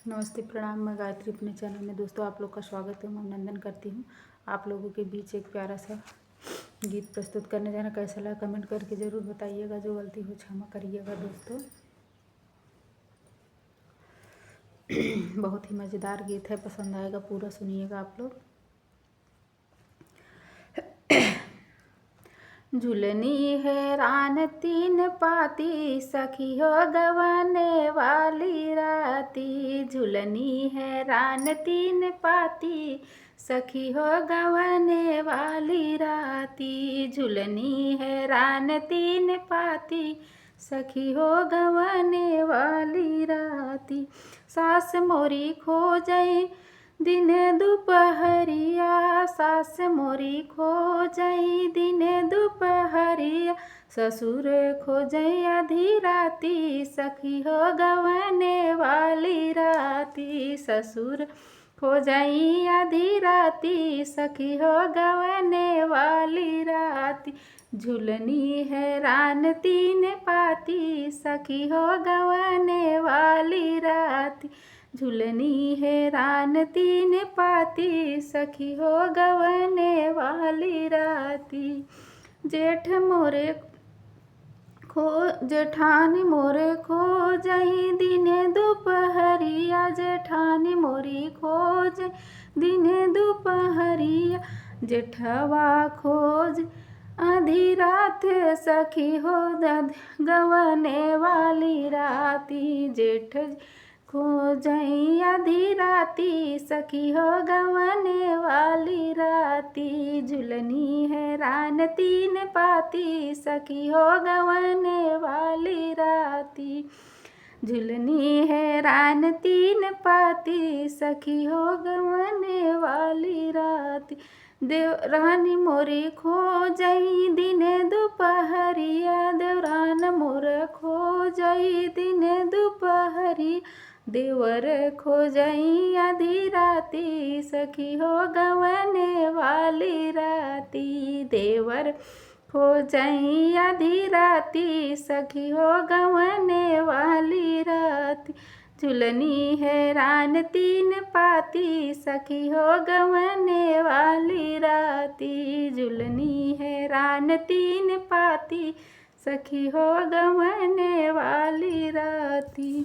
नमस्ते, प्रणाम। मैं गायत्री अपने चैनल में दोस्तों आप लोग का स्वागत है, अभिनंदन करती हूँ। आप लोगों के बीच एक प्यारा सा गीत प्रस्तुत करने जाना। कैसा लगा कमेंट करके ज़रूर बताइएगा, जो गलती हो क्षमा करिएगा दोस्तों। बहुत ही मज़ेदार गीत है, पसंद आएगा, पूरा सुनिएगा आप लोग। झुलनी है रान तीन पाती, सखी हो गवाने वाली राती। झुलनी है रान तीन पाती, सखी हो गवाने वाली राती। झुलनी है रान तीन पाती, सखी हो गवाने वाली राती। सास मोरी खो जाई दिन दुपहरिया, सास मोरी खो जाई दिन दुपहरिया। ससुर खो जाई आधी राती, सखी हो गवाने वाली राती। ससुर खो जाई आधी राती, सखी हो गवाने वाली राती। झुलनी है रान तीन पाती, सखी हो गवाने वाली राती। झुलनी है रान तीन पाती, सखी हो गवाने वाली राती। जेठ मोरे खो जेठानी मोरे खो जाई दिन दुपहरिया। जेठानी मोरी खो जाई दिन दुपहरिया। जेठवा खोज आधी रात, सखी हो गवाने वाली राती। जेठ खो जाई आधी राती, सखी हो गवाने वाली राती। झुलनी है रान तीन पाती, सखी हो गवाने वाली राती। झुलनी है रान तीन पाती, सखी हो गवाने वाली राती। देवरानी मोरी खो जाई दिन दुपहरिया। देवरान मोर खो जाई दिन दुपहरी। देवर खो जाई आधी राती, सखी हो गवाने वाली राती। देवर खो जाई आधी राती, सखी हो गवाने वाली राती। झुलनी है रान तीन पाती, सखी हो गवाने वाली राती। झुलनी है रान तीन पाती, सखी हो गवाने वाली राती।